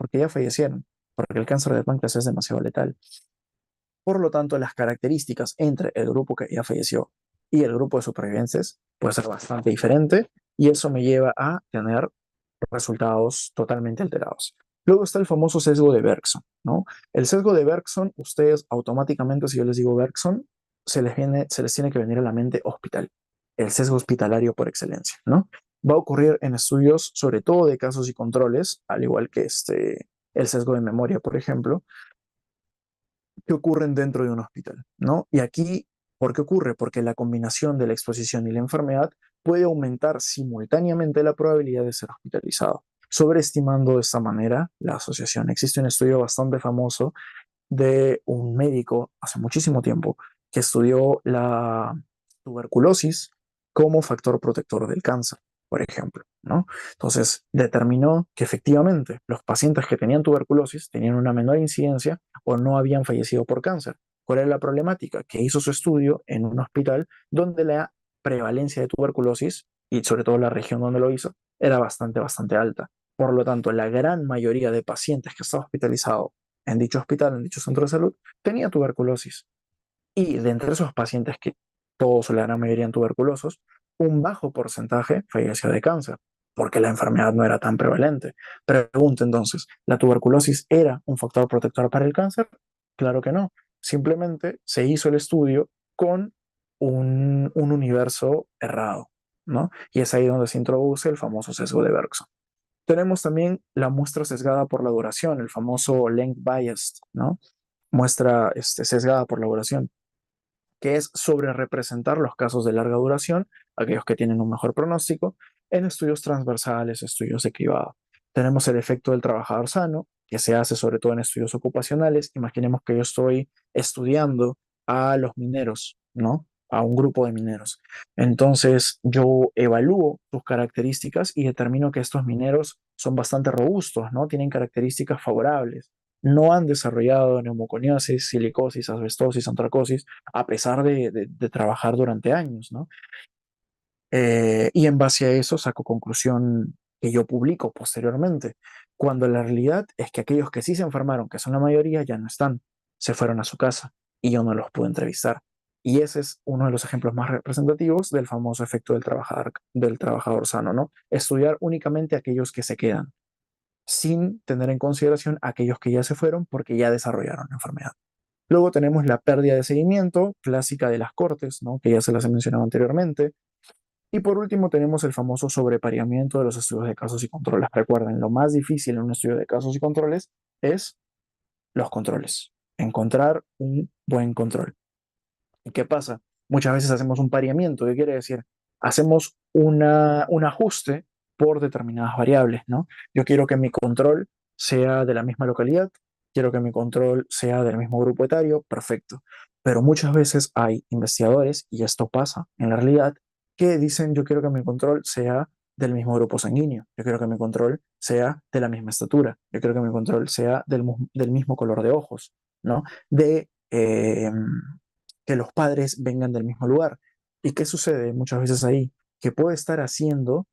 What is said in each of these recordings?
porque ya fallecieron, porque el cáncer de páncreas es demasiado letal. Por lo tanto, las características entre el grupo que ya falleció y el grupo de supervivientes puede ser bastante diferente y eso me lleva a tener resultados totalmente alterados. Luego está el famoso sesgo de Bergson, ¿no? El sesgo de Bergson, ustedes automáticamente, si yo les digo Bergson, se les tiene que venir a la mente hospital, el sesgo hospitalario por excelencia, ¿no? Va a ocurrir en estudios, sobre todo de casos y controles, al igual que el sesgo de memoria, por ejemplo, que ocurren dentro de un hospital, ¿no? Y aquí, ¿por qué ocurre? Porque la combinación de la exposición y la enfermedad puede aumentar simultáneamente la probabilidad de ser hospitalizado, sobreestimando de esta manera la asociación. Existe un estudio bastante famoso de un médico hace muchísimo tiempo que estudió la tuberculosis como factor protector del cáncer, por ejemplo, ¿no? Entonces, determinó que efectivamente los pacientes que tenían tuberculosis tenían una menor incidencia o no habían fallecido por cáncer. ¿Cuál era la problemática? Que hizo su estudio en un hospital donde la prevalencia de tuberculosis, y sobre todo la región donde lo hizo, era bastante alta. Por lo tanto, la gran mayoría de pacientes que estaban hospitalizados en dicho hospital, en dicho centro de salud, tenía tuberculosis. Y de entre esos pacientes que todos o la gran mayoría eran tuberculosos, un bajo porcentaje falleció de cáncer, porque la enfermedad no era tan prevalente. Pregunto entonces, ¿la tuberculosis era un factor protector para el cáncer? Claro que no. Simplemente se hizo el estudio con un universo errado, ¿no? Y es ahí donde se introduce el famoso sesgo de Bergson. Tenemos también la muestra sesgada por la duración, el famoso length bias, ¿no? Muestra sesgada por la duración, que es sobre representar los casos de larga duración, aquellos que tienen un mejor pronóstico, en estudios transversales, estudios de cribado. Tenemos el efecto del trabajador sano, que se hace sobre todo en estudios ocupacionales. Imaginemos que yo estoy estudiando a los mineros, ¿no? A un grupo de mineros. Entonces yo evalúo sus características y determino que estos mineros son bastante robustos, ¿no? Tienen características favorables. No han desarrollado neumoconiosis, silicosis, asbestosis, antracosis, a pesar de trabajar durante años, ¿no? Y en base a eso saco conclusión que yo publico posteriormente, cuando la realidad es que aquellos que sí se enfermaron, que son la mayoría, ya no están, se fueron a su casa y yo no los pude entrevistar. Y ese es uno de los ejemplos más representativos del famoso efecto del trabajador sano, ¿no? Estudiar únicamente aquellos que se quedan, sin tener en consideración aquellos que ya se fueron porque ya desarrollaron la enfermedad. Luego tenemos la pérdida de seguimiento, clásica de las cortes, ¿no? Que ya se las he mencionado anteriormente. Y por último tenemos el famoso sobrepareamiento de los estudios de casos y controles. Recuerden, lo más difícil en un estudio de casos y controles es los controles, encontrar un buen control. ¿Y qué pasa? Muchas veces hacemos un pareamiento, ¿qué quiere decir? Hacemos un ajuste por determinadas variables, ¿no? Yo quiero que mi control sea de la misma localidad, quiero que mi control sea del mismo grupo etario, perfecto. Pero muchas veces hay investigadores, y esto pasa en la realidad, que dicen yo quiero que mi control sea del mismo grupo sanguíneo, yo quiero que mi control sea de la misma estatura, yo quiero que mi control sea del mismo color de ojos, ¿no? De que los padres vengan del mismo lugar. ¿Y qué sucede muchas veces ahí? Que puede estar haciendo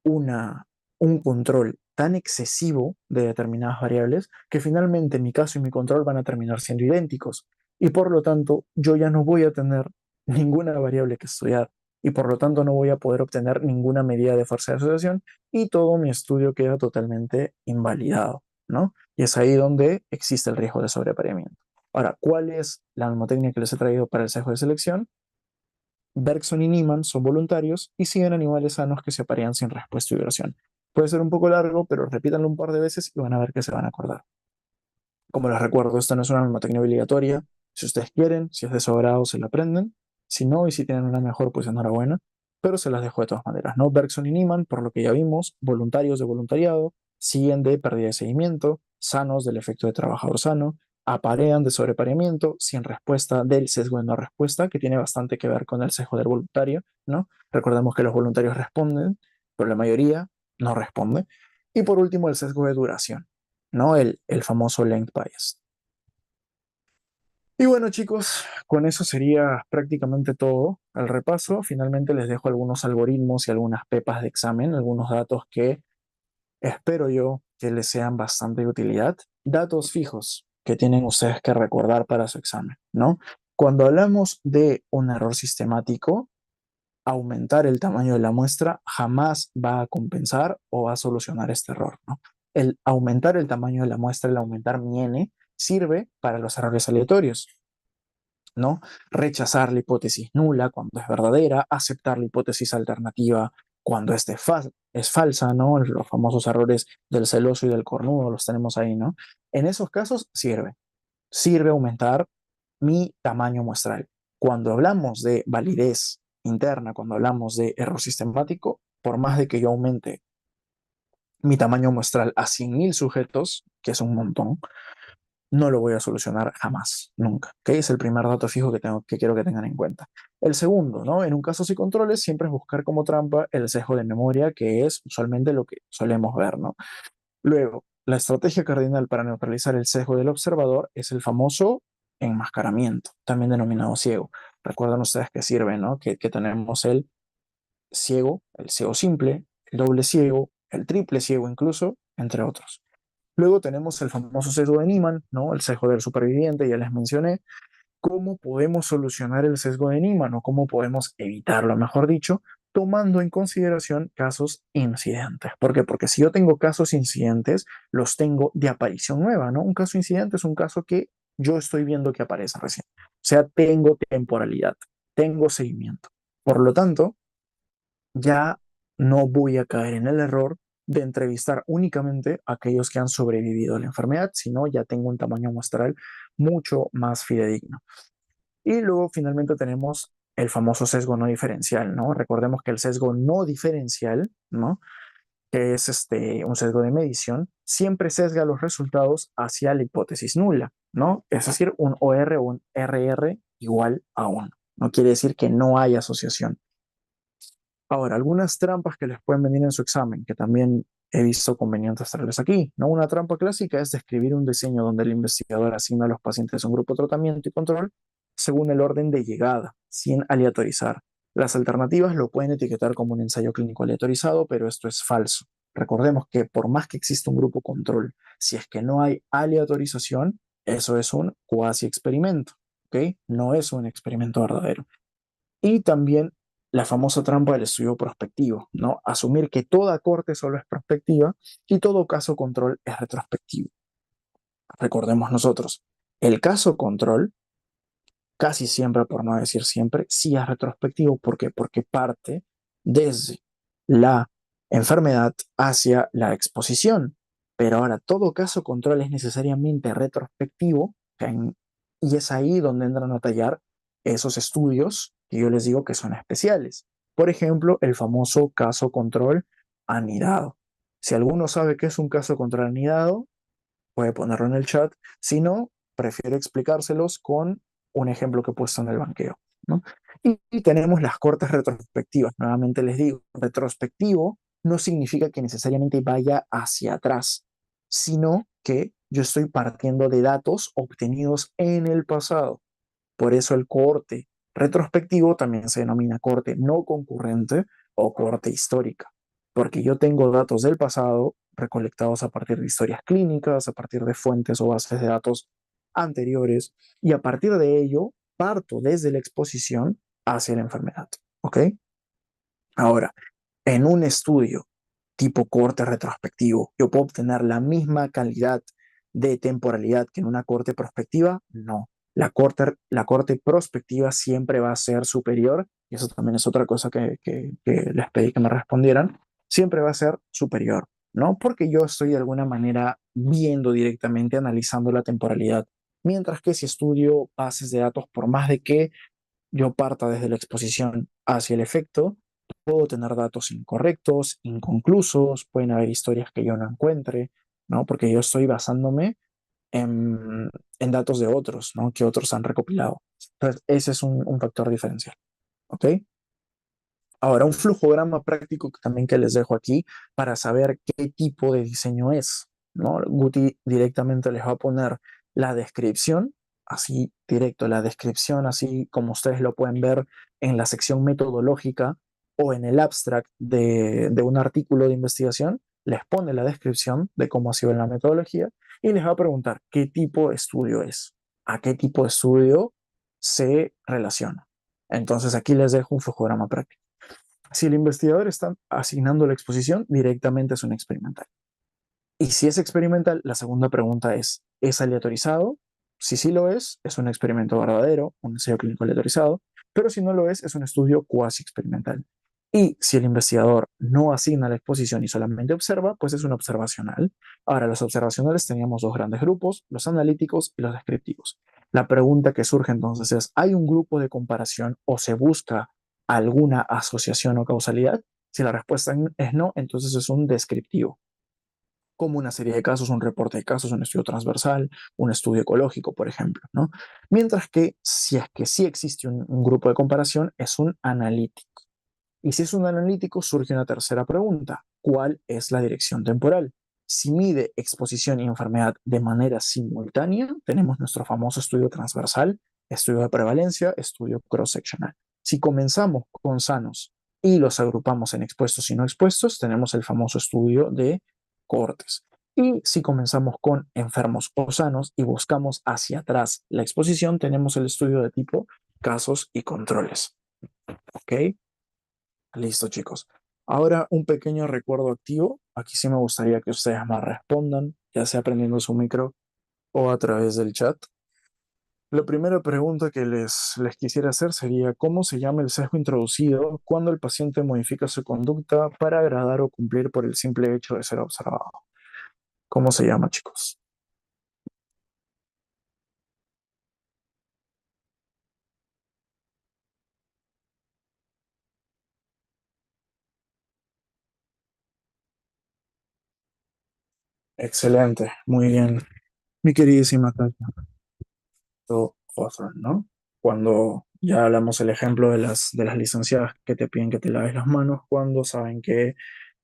una, un control tan excesivo de determinadas variables que finalmente mi caso y mi control van a terminar siendo idénticos. Y por lo tanto, yo ya no voy a tener ninguna variable que estudiar. Y por lo tanto, no voy a poder obtener ninguna medida de fuerza de asociación y todo mi estudio queda totalmente invalidado, ¿no? Y es ahí donde existe el riesgo de sobrepareamiento. Ahora, ¿cuál es la mnemotecnia que les he traído para el sesgo de selección? Bergson y Niemann son voluntarios y siguen animales sanos que se aparean sin respuesta y duración. Puede ser un poco largo, pero repítanlo un par de veces y van a ver que se van a acordar. Como les recuerdo, esta no es una mnemotecnia obligatoria. Si ustedes quieren, si es de su agrado, se la aprenden. Si no, y si tienen una mejor, pues enhorabuena. Pero se las dejo de todas maneras, ¿no? Bergson y Niemann, por lo que ya vimos, voluntarios de voluntariado, siguen de pérdida de seguimiento, sanos del efecto de trabajador sano, aparean de sobrepareamiento, sin respuesta del sesgo de no respuesta, que tiene bastante que ver con el sesgo del voluntario, ¿no? Recordemos que los voluntarios responden, pero la mayoría no responde. Y por último, el sesgo de duración, ¿no? El famoso length bias. Y bueno, chicos, con eso sería prácticamente todo el repaso. Finalmente les dejo algunos algoritmos y algunas pepas de examen, algunos datos que espero yo que les sean bastante de utilidad. Datos fijos que tienen ustedes que recordar para su examen, ¿no? Cuando hablamos de un error sistemático, aumentar el tamaño de la muestra jamás va a compensar o va a solucionar este error, ¿no? El aumentar el tamaño de la muestra, el aumentar mi n, sirve para los errores aleatorios, ¿no? Rechazar la hipótesis nula cuando es verdadera, aceptar la hipótesis alternativa cuando es falsa, ¿no? Los famosos errores del celoso y del cornudo los tenemos ahí, ¿no? En esos casos sirve aumentar mi tamaño muestral. Cuando hablamos de validez interna, cuando hablamos de error sistemático, por más de que yo aumente mi tamaño muestral a 100.000 sujetos, que es un montón, no lo voy a solucionar jamás, nunca. ¿Okay? Es el primer dato fijo que quiero que tengan en cuenta. El segundo, ¿no? En un caso sin controles, siempre es buscar como trampa el sesgo de memoria, que es usualmente lo que solemos ver, ¿no? Luego, la estrategia cardinal para neutralizar el sesgo del observador es el famoso enmascaramiento, también denominado ciego. Recuerdan ustedes que sirve, ¿no? Que tenemos el ciego simple, el doble ciego, el triple ciego incluso, entre otros. Luego tenemos el famoso sesgo de Niemann, ¿no? El sesgo del superviviente, ya les mencioné. ¿Cómo podemos solucionar el sesgo de Niemann o cómo podemos evitarlo, mejor dicho, tomando en consideración casos incidentes? ¿Por qué? Porque si yo tengo casos incidentes, los tengo de aparición nueva, ¿no? Un caso incidente es un caso que yo estoy viendo que aparece recién. O sea, tengo temporalidad, tengo seguimiento. Por lo tanto, ya no voy a caer en el error de entrevistar únicamente a aquellos que han sobrevivido a la enfermedad, sino ya tengo un tamaño muestral mucho más fidedigno. Y luego finalmente tenemos el famoso sesgo no diferencial, ¿no? Recordemos que el sesgo no diferencial, ¿no? Que es un sesgo de medición, siempre sesga los resultados hacia la hipótesis nula, ¿no? Es decir, un OR o un RR igual a 1. No quiere decir que no hay asociación. Ahora, algunas trampas que les pueden venir en su examen, que también he visto convenientes traerles aquí, ¿no? Una trampa clásica es describir un diseño donde el investigador asigna a los pacientes un grupo de tratamiento y control según el orden de llegada, sin aleatorizar. Las alternativas lo pueden etiquetar como un ensayo clínico aleatorizado, pero esto es falso. Recordemos que por más que exista un grupo control, si es que no hay aleatorización, eso es un cuasi experimento, ¿ok? No es un experimento verdadero. Y también la famosa trampa del estudio prospectivo, ¿no? Asumir que toda corte solo es prospectiva y todo caso control es retrospectivo. Recordemos nosotros, el caso control, casi siempre, por no decir siempre, sí es retrospectivo. ¿Por qué? Porque parte desde la enfermedad hacia la exposición. Pero ahora, todo caso control es necesariamente retrospectivo, y es ahí donde entran a tallar esos estudios que yo les digo que son especiales. Por ejemplo, el famoso caso control anidado. Si alguno sabe qué es un caso control anidado, puede ponerlo en el chat. Si no, prefiero explicárselos con un ejemplo que he puesto en el banqueo, ¿no? Y tenemos las cortes retrospectivas. Nuevamente les digo, retrospectivo no significa que necesariamente vaya hacia atrás, sino que yo estoy partiendo de datos obtenidos en el pasado. Por eso el corte retrospectivo también se denomina corte no concurrente o corte histórica, porque yo tengo datos del pasado recolectados a partir de historias clínicas, a partir de fuentes o bases de datos anteriores, y a partir de ello parto desde la exposición hacia la enfermedad. ¿Ok? Ahora, en un estudio tipo corte retrospectivo, ¿yo puedo obtener la misma calidad de temporalidad que en una corte prospectiva? No. La corte prospectiva siempre va a ser superior, y eso también es otra cosa que les pedí que me respondieran, siempre va a ser superior, ¿no? Porque yo estoy de alguna manera viendo directamente, analizando la temporalidad. Mientras que si estudio bases de datos, por más de que yo parta desde la exposición hacia el efecto, puedo tener datos incorrectos, inconclusos, pueden haber historias que yo no encuentre, ¿no? Porque yo estoy basándome en datos de otros, ¿no? Que otros han recopilado. Entonces, ese es un factor diferencial, ¿ok? Ahora, un flujograma práctico también que les dejo aquí para saber qué tipo de diseño es, ¿no? Guti directamente les va a poner la descripción, así directo, la descripción, así como ustedes lo pueden ver en la sección metodológica o en el abstract de un artículo de investigación. les pone la descripción de cómo ha sido la metodología y les va a preguntar qué tipo de estudio es, a qué tipo de estudio se relaciona. Entonces aquí les dejo un flujograma práctico. Si el investigador está asignando la exposición, directamente es un experimental. Y si es experimental, la segunda pregunta ¿es aleatorizado? Si sí lo es un experimento verdadero, un ensayo clínico aleatorizado, pero si no lo es un estudio cuasi experimental. Y si el investigador no asigna la exposición y solamente observa, pues es un observacional. Ahora, los observacionales teníamos dos grandes grupos, los analíticos y los descriptivos. La pregunta que surge entonces es, ¿hay un grupo de comparación o se busca alguna asociación o causalidad? Si la respuesta es no, entonces es un descriptivo como una serie de casos, un reporte de casos, un estudio transversal, un estudio ecológico, por ejemplo, ¿no? Mientras que si es que sí existe un grupo de comparación, es un analítico. Y si es un analítico, surge una tercera pregunta. ¿Cuál es la dirección temporal? Si mide exposición y enfermedad de manera simultánea, tenemos nuestro famoso estudio transversal, estudio de prevalencia, estudio cross-seccional. Si comenzamos con sanos y los agrupamos en expuestos y no expuestos, tenemos el famoso estudio de cohortes. Y si comenzamos con enfermos o sanos y buscamos hacia atrás la exposición, tenemos el estudio de tipo casos y controles. ¿Ok? Listo, chicos. Ahora un pequeño recuerdo activo. Aquí sí me gustaría que ustedes me respondan, ya sea prendiendo su micro o a través del chat. La primera pregunta que les quisiera hacer sería, ¿cómo se llama el sesgo introducido cuando el paciente modifica su conducta para agradar o cumplir por el simple hecho de ser observado? ¿Cómo se llama, chicos? Excelente, muy bien. Mi queridísima Tania. Hawthorne, ¿no? Cuando ya hablamos el ejemplo de las licenciadas que te piden que te laves las manos cuando saben que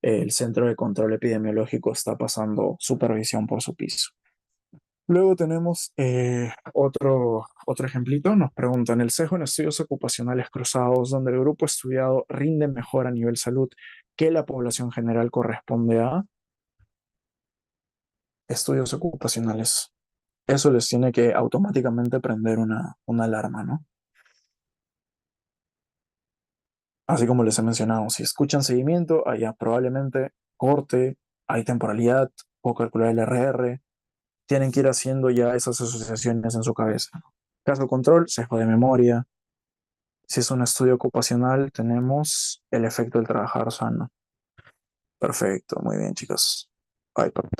el Centro de Control Epidemiológico está pasando supervisión por su piso. Luego tenemos otro ejemplito. Nos preguntan, ¿el sesgo en estudios ocupacionales cruzados, donde el grupo estudiado rinde mejor a nivel salud que la población general corresponde a estudios ocupacionales? Eso les tiene que automáticamente prender una alarma, ¿no? Así como les he mencionado, si escuchan seguimiento, allá probablemente corte, hay temporalidad, o calcular el RR, tienen que ir haciendo ya esas asociaciones en su cabeza. Caso control, sesgo de memoria. Si es un estudio ocupacional, tenemos el efecto del trabajar sano. Perfecto, muy bien, chicos. Ay, perdón.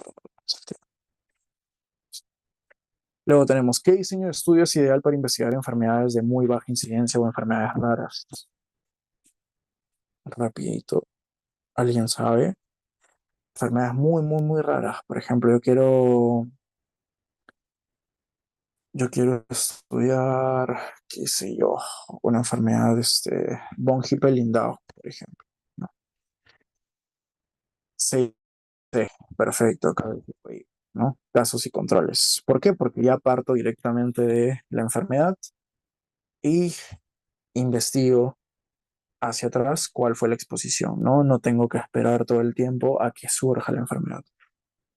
Luego tenemos, ¿qué diseño de estudio es ideal para investigar enfermedades de muy baja incidencia o enfermedades raras? Rapidito, ¿alguien sabe? Enfermedades muy, muy, muy raras. Por ejemplo, yo quiero estudiar, qué sé yo, una enfermedad, von Hippel-Lindau, por ejemplo, ¿no? Sí, sí, perfecto, ¿no? Casos y controles. ¿Por qué? Porque ya parto directamente de la enfermedad y investigo hacia atrás cuál fue la exposición, ¿no? No tengo que esperar todo el tiempo a que surja la enfermedad.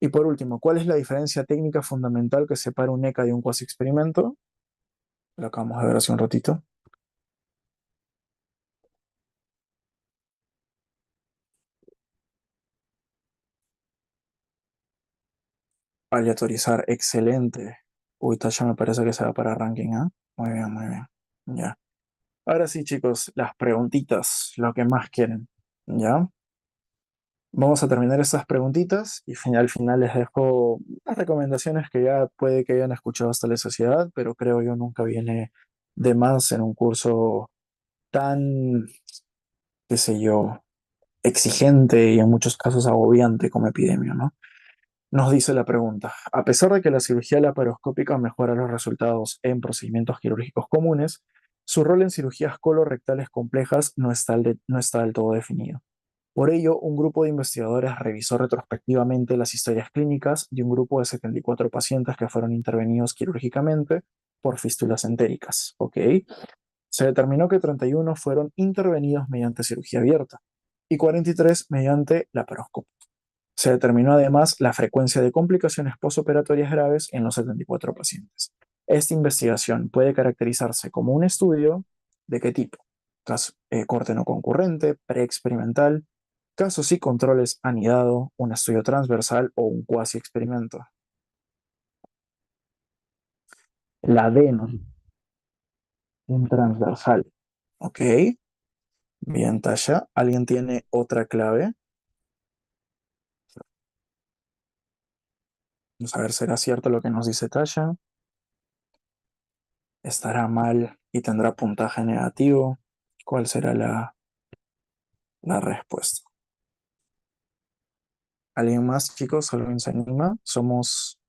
Y por último, ¿cuál es la diferencia técnica fundamental que separa un ECA de un cuasi experimento? Lo acabamos de ver hace un ratito. Aleatorizar, excelente. Uy, Tasha me parece que se va para ranking, ¿ah? Muy bien, muy bien. Ya. Ahora sí, chicos, las preguntitas, lo que más quieren. ¿Ya? Vamos a terminar estas preguntitas y al final les dejo las recomendaciones que ya puede que hayan escuchado hasta la sociedad, pero creo yo nunca viene de más en un curso tan, qué sé yo, exigente y en muchos casos agobiante como epidemia, ¿no? Nos dice la pregunta, a pesar de que la cirugía laparoscópica mejora los resultados en procedimientos quirúrgicos comunes, su rol en cirugías colorectales complejas no está del todo definido. Por ello, un grupo de investigadores revisó retrospectivamente las historias clínicas de un grupo de 74 pacientes que fueron intervenidos quirúrgicamente por fístulas entéricas. ¿Ok? Se determinó que 31 fueron intervenidos mediante cirugía abierta y 43 mediante laparoscopia. Se determinó además la frecuencia de complicaciones postoperatorias graves en los 74 pacientes. Esta investigación puede caracterizarse como un estudio de qué tipo: corte no concurrente, preexperimental, casos y controles anidado, un estudio transversal o un cuasi experimento. La D, ¿no? Un transversal. Ok, bien, Tasha. ¿Alguien tiene otra clave? Vamos a ver, ¿será cierto lo que nos dice Tasha? ¿Estará mal y tendrá puntaje negativo? ¿Cuál será la respuesta? ¿Alguien más, chicos? ¿Alguien se anima? Somos,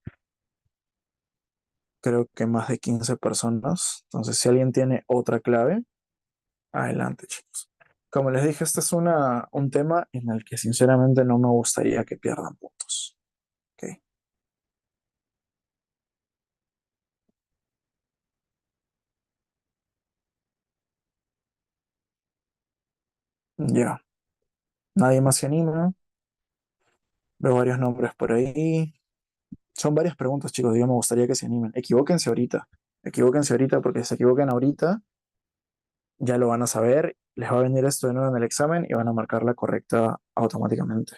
creo que más de 15 personas. Entonces, si alguien tiene otra clave, adelante, chicos. Como les dije, este es un tema en el que sinceramente no me gustaría que pierdan puntos. Ok, ya. ¿Nadie más se anima? Veo varios nombres por ahí. Son varias preguntas, chicos. Yo me gustaría que se animen. Equivóquense ahorita. Equivóquense ahorita porque si se equivoquen ahorita, ya lo van a saber. Les va a venir esto de nuevo en el examen y van a marcar la correcta automáticamente.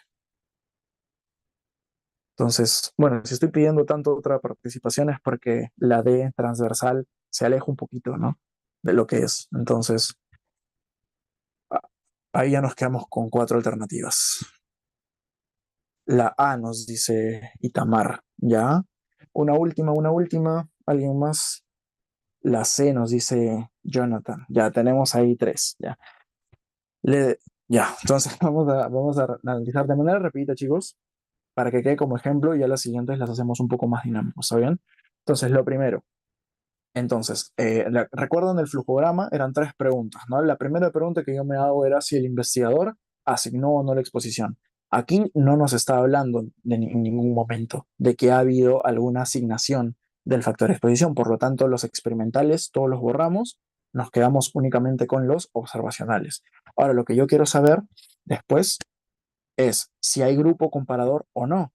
Entonces, bueno, si estoy pidiendo tanto otra participación es porque la D transversal se aleja un poquito, ¿no? De lo que es. Entonces, ahí ya nos quedamos con cuatro alternativas. La A nos dice Itamar, ¿ya? Una última. ¿Alguien más? La C nos dice Jonathan. Ya tenemos ahí tres, ¿ya? Le, ya, entonces vamos a analizar de manera rápida, chicos, para que quede como ejemplo y ya las siguientes las hacemos un poco más dinámicos, ¿está bien? Entonces, lo primero. Entonces, recuerdan el flujograma, eran tres preguntas, ¿no? La primera pregunta que yo me hago era si el investigador asignó o no la exposición. Aquí no nos está hablando en ningún momento de que ha habido alguna asignación del factor de exposición, por lo tanto, los experimentales todos los borramos, nos quedamos únicamente con los observacionales. Ahora, lo que yo quiero saber después es si hay grupo comparador o no.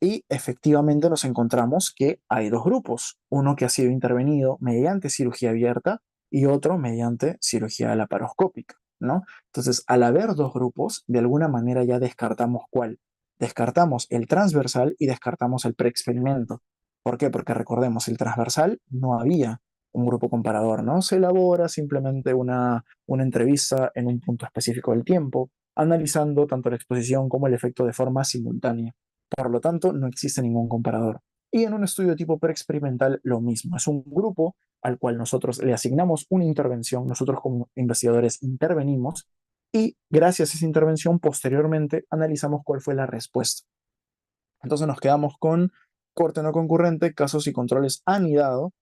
Y efectivamente nos encontramos que hay dos grupos, uno que ha sido intervenido mediante cirugía abierta y otro mediante cirugía laparoscópica, ¿no? Entonces, al haber dos grupos, de alguna manera ya descartamos cuál. Descartamos el transversal y descartamos el preexperimento. ¿Por qué? Porque recordemos, el transversal no había un grupo comparador, ¿no? Se elabora simplemente una entrevista en un punto específico del tiempo, analizando tanto la exposición como el efecto de forma simultánea. Por lo tanto, no existe ningún comparador. Y en un estudio tipo preexperimental, lo mismo. Es un grupo al cual nosotros le asignamos una intervención, nosotros como investigadores intervenimos y gracias a esa intervención posteriormente analizamos cuál fue la respuesta. Entonces nos quedamos con corte no concurrente, casos y controles anidado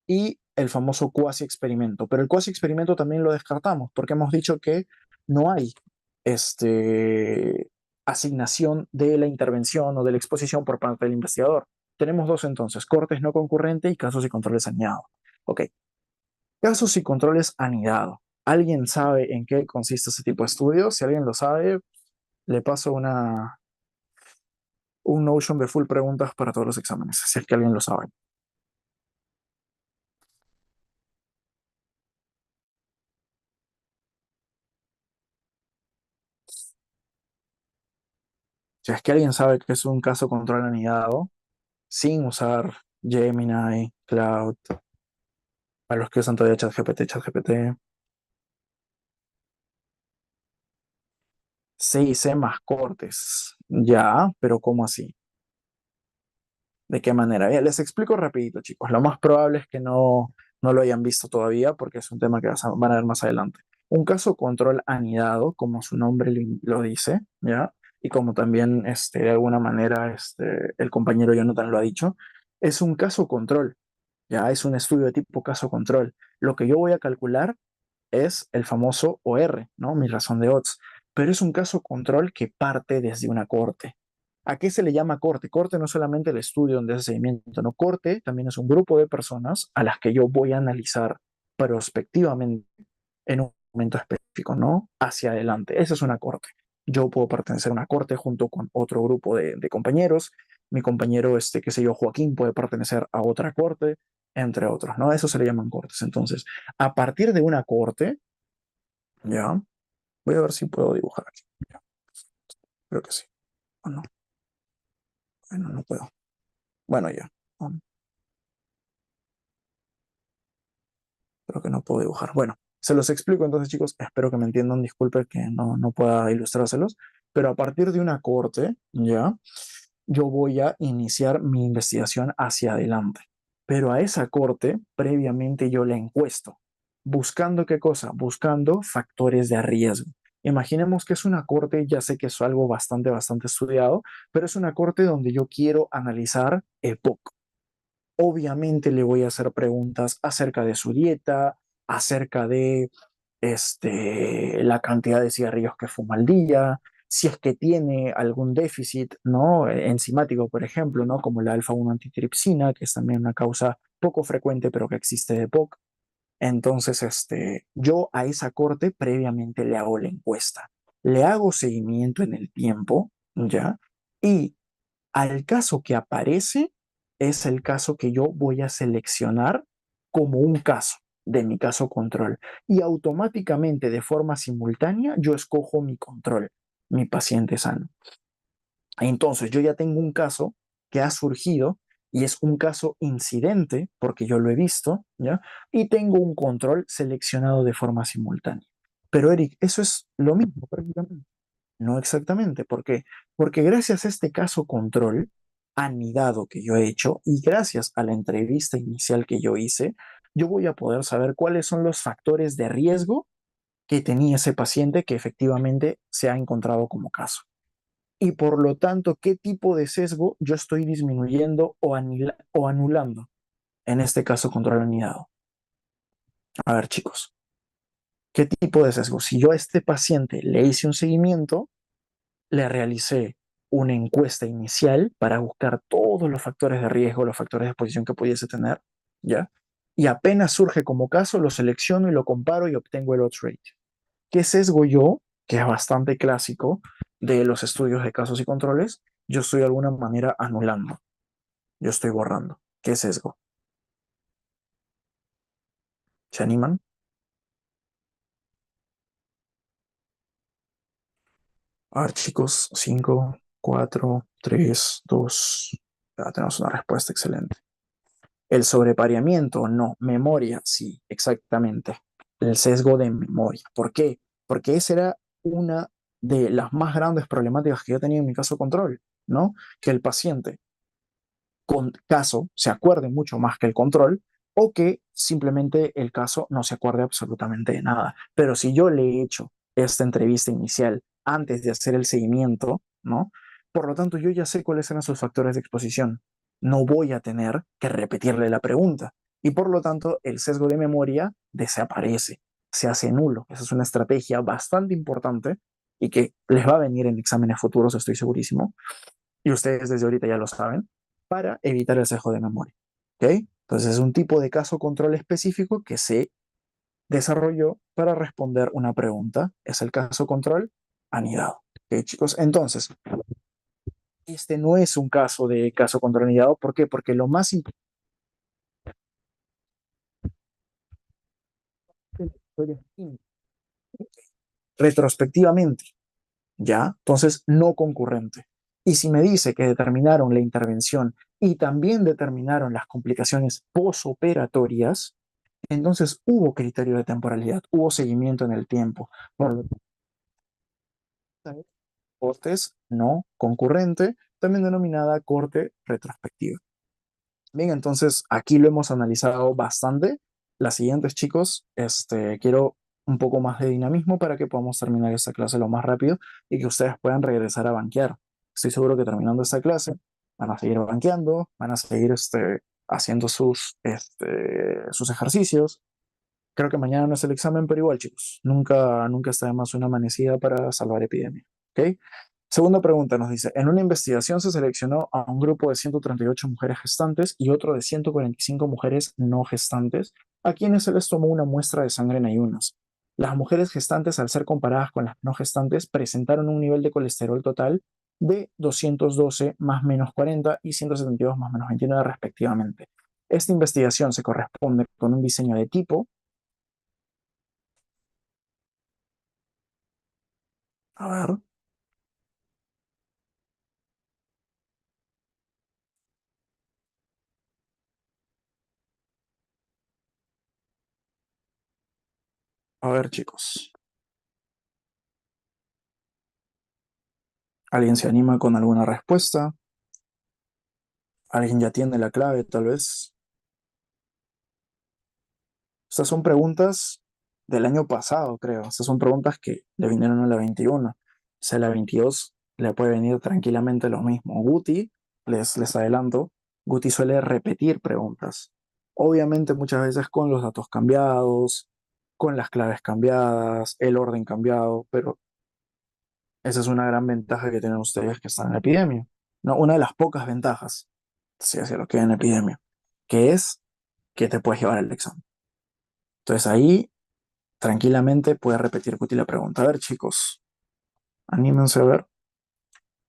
y el famoso cuasi experimento. Pero el cuasi experimento también lo descartamos porque hemos dicho que no hay este, asignación de la intervención o de la exposición por parte del investigador. Tenemos dos entonces, cortes no concurrente y casos y controles anidados. Ok, casos y controles anidados. ¿Alguien sabe en qué consiste ese tipo de estudio? Si alguien lo sabe, le paso un Notion de full preguntas para todos los exámenes, si es que alguien lo sabe. Si es que alguien sabe que es un caso control anidado, sin usar Gemini, Cloud, a los que usan todavía ChatGPT, C y C más cortes. Ya, pero ¿cómo así? ¿De qué manera? Bien, les explico rapidito, chicos. Lo más probable es que no lo hayan visto todavía porque es un tema que van a ver más adelante. Un caso control anidado, como su nombre lo dice, ¿ya? Y como también de alguna manera el compañero Jonathan lo ha dicho, es un caso control, ¿ya? Es un estudio de tipo caso control. Lo que yo voy a calcular es el famoso OR, ¿no? Mi razón de odds. Pero es un caso control que parte desde una corte. ¿A qué se le llama corte? Corte no es solamente el estudio donde hace seguimiento, no, corte también es un grupo de personas a las que yo voy a analizar prospectivamente en un momento específico, ¿no? Hacia adelante. Esa es una corte. yo puedo pertenecer a una corte junto con otro grupo de compañeros, mi compañero, qué sé yo, Joaquín puede pertenecer a otra corte, entre otros, ¿no? Eso se le llaman cortes. Entonces, a partir de una corte, ya, voy a ver si puedo dibujar aquí. Ya, creo que sí. O no, bueno, no puedo. Bueno, ya. Creo que no puedo dibujar. Bueno, se los explico entonces, chicos. Espero que me entiendan. Disculpe que no pueda ilustrárselos. Pero a partir de una corte, ya, yo voy a iniciar mi investigación hacia adelante. Pero a esa corte, previamente yo la encuesto. ¿Buscando qué cosa? Buscando factores de riesgo. Imaginemos que es una corte, ya sé que es algo bastante estudiado, pero es una corte donde yo quiero analizar EPOC. Obviamente le voy a hacer preguntas acerca de su dieta, acerca de la cantidad de cigarrillos que fuma al día, si es que tiene algún déficit, ¿no? Enzimático, por ejemplo, ¿no? Como la alfa-1 antitripsina, que es también una causa poco frecuente, pero que existe de POC. Entonces, yo a esa corte previamente le hago la encuesta, le hago seguimiento en el tiempo, ¿ya? Y al caso que aparece es el caso que yo voy a seleccionar como un caso de mi caso control. Y automáticamente, de forma simultánea, yo escojo mi control, mi paciente sano. Entonces, yo ya tengo un caso que ha surgido y es un caso incidente, porque yo lo he visto, ¿ya? Y tengo un control seleccionado de forma simultánea. Pero Eric, eso es lo mismo prácticamente. No exactamente. ¿Por qué? Porque gracias a este caso control anidado que yo he hecho y gracias a la entrevista inicial que yo hice, yo voy a poder saber cuáles son los factores de riesgo que tenía ese paciente que efectivamente se ha encontrado como caso. Y por lo tanto, qué tipo de sesgo yo estoy disminuyendo o anulando en este caso control anidado. A ver, chicos, ¿qué tipo de sesgo? Si yo a este paciente le hice un seguimiento, le realicé una encuesta inicial para buscar todos los factores de riesgo, los factores de exposición que pudiese tener, ¿ya? Y apenas surge como caso, lo selecciono y lo comparo y obtengo el odds ratio. ¿Qué sesgo yo, que es bastante clásico de los estudios de casos y controles, yo estoy de alguna manera anulando, yo estoy borrando? ¿Qué sesgo? ¿Se animan? A ver, chicos, 5, 4, 3, 2. Ya tenemos una respuesta excelente. El sobrepareamiento, no. Memoria, sí, exactamente. El sesgo de memoria. ¿Por qué? Porque esa era una de las más grandes problemáticas que yo tenía en mi caso control, ¿no? Que el paciente con caso se acuerde mucho más que el control o que simplemente el caso no se acuerde absolutamente de nada. Pero si yo le he hecho esta entrevista inicial antes de hacer el seguimiento, ¿no? Por lo tanto, yo ya sé cuáles eran sus factores de exposición. No voy a tener que repetirle la pregunta. Y por lo tanto, el sesgo de memoria desaparece, se hace nulo. Esa es una estrategia bastante importante y que les va a venir en exámenes futuros, estoy segurísimo, y ustedes desde ahorita ya lo saben, para evitar el sesgo de memoria. ¿Ok? Entonces es un tipo de caso control específico que se desarrolló para responder una pregunta. Es el caso control anidado. ¿Ok, chicos? Entonces, este no es un caso de caso control anidado. ¿Por qué? Porque lo más importante es la historia clínica. Retrospectivamente, ¿ya? Entonces, no concurrente. Y si me dice que determinaron la intervención y también determinaron las complicaciones posoperatorias, entonces hubo criterio de temporalidad, hubo seguimiento en el tiempo. Por lo tanto, cortes no concurrente, también denominada corte retrospectiva. Bien, entonces aquí lo hemos analizado bastante. Las siguientes, chicos, quiero un poco más de dinamismo para que podamos terminar esta clase lo más rápido y que ustedes puedan regresar a banquear. Estoy seguro que terminando esta clase van a seguir banqueando, van a seguir haciendo sus ejercicios. Creo que mañana no es el examen, pero igual, chicos, nunca está de más una amanecida para salvar epidemia. ¿Ok? Segunda pregunta nos dice, en una investigación se seleccionó a un grupo de 138 mujeres gestantes y otro de 145 mujeres no gestantes, a quienes se les tomó una muestra de sangre en ayunas. Las mujeres gestantes, al ser comparadas con las no gestantes, presentaron un nivel de colesterol total de 212 más menos 40 y 172 más menos 29 respectivamente. Esta investigación se corresponde con un diseño de tipo. A ver chicos, ¿alguien se anima con alguna respuesta? ¿Alguien ya tiene la clave tal vez? Estas son preguntas del año pasado, creo. Estas son preguntas que le vinieron a la 21. O sea, a la 22 le puede venir tranquilamente lo mismo. Guti, les adelanto, Guti suele repetir preguntas. Obviamente muchas veces con los datos cambiados, con las claves cambiadas, el orden cambiado, pero esa es una gran ventaja que tienen ustedes que están en epidemia. No, una de las pocas ventajas, si así lo que hay en epidemia, que es que te puedes llevar el examen. Entonces ahí tranquilamente puede repetir Cuti la pregunta. A ver, chicos, anímense a ver.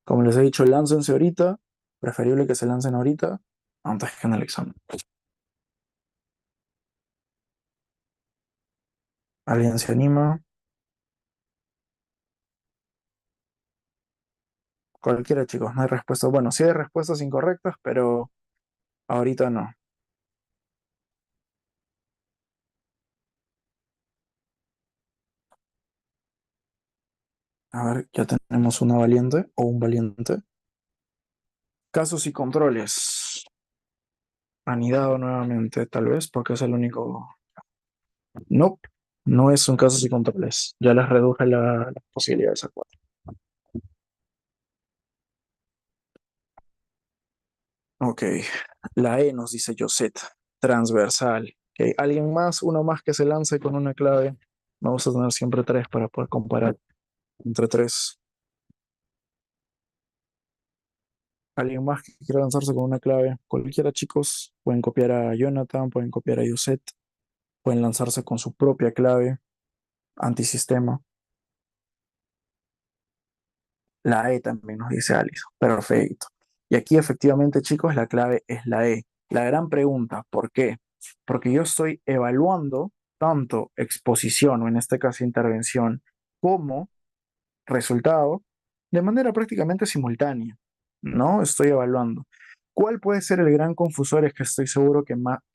Como les he dicho, láncense ahorita. Preferible que se lancen ahorita antes que en el examen. ¿Alguien se anima? Cualquiera, chicos, no hay respuesta. Bueno, sí hay respuestas incorrectas, pero ahorita no. A ver, ya tenemos una valiente o un valiente. Casos y controles. Anidado nuevamente, tal vez, porque es el único. No, no es un casos y controles. Ya les reduje las posibilidades a cuatro. Ok, la E nos dice Josette, transversal. Ok, ¿alguien más? Uno más que se lance con una clave. Vamos a tener siempre tres para poder comparar entre tres. ¿Alguien más que quiera lanzarse con una clave? Cualquiera, chicos. Pueden copiar a Jonathan, pueden copiar a Josette, pueden lanzarse con su propia clave antisistema. La E también nos dice Alice. Perfecto. Y aquí efectivamente, chicos, la clave es la E. La gran pregunta, ¿por qué? Porque yo estoy evaluando tanto exposición, o en este caso intervención, como resultado de manera prácticamente simultánea, ¿no? Estoy evaluando. ¿Cuál puede ser el gran confusor? Es que estoy seguro que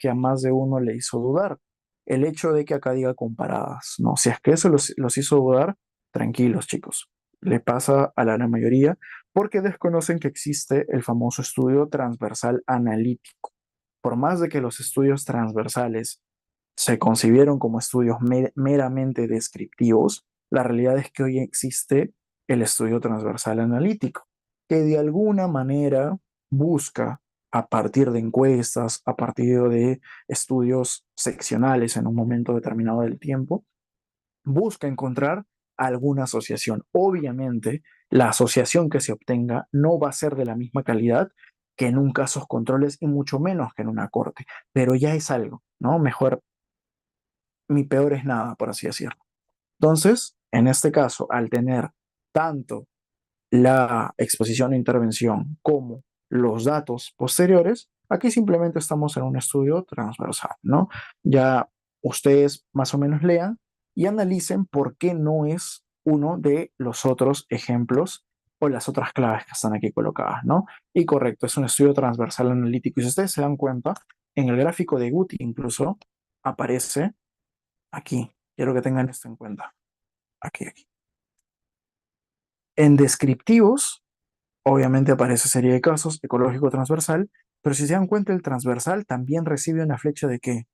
a más de uno le hizo dudar. El hecho de que acá diga comparadas, ¿no? Si es que eso los hizo dudar, tranquilos, chicos. Le pasa a la gran mayoría porque desconocen que existe el famoso estudio transversal analítico. Por más de que los estudios transversales se concibieron como estudios meramente descriptivos, la realidad es que hoy existe el estudio transversal analítico, que de alguna manera busca, a partir de encuestas, a partir de estudios seccionales en un momento determinado del tiempo, busca encontrar alguna asociación. Obviamente, la asociación que se obtenga no va a ser de la misma calidad que en un caso controles y mucho menos que en una corte, pero ya es algo, ¿no? Mejor mi peor es nada, por así decirlo. Entonces, en este caso, al tener tanto la exposición e intervención como los datos posteriores, aquí simplemente estamos en un estudio transversal, ¿no? Ya ustedes más o menos lean y analicen por qué no es uno de los otros ejemplos o las otras claves que están aquí colocadas, ¿no? Y correcto, es un estudio transversal analítico. Y si ustedes se dan cuenta, en el gráfico de Guti incluso aparece aquí. Quiero que tengan esto en cuenta. Aquí. En descriptivos, obviamente aparece serie de casos, ecológico transversal, pero si se dan cuenta, el transversal también recibe una flecha de qué?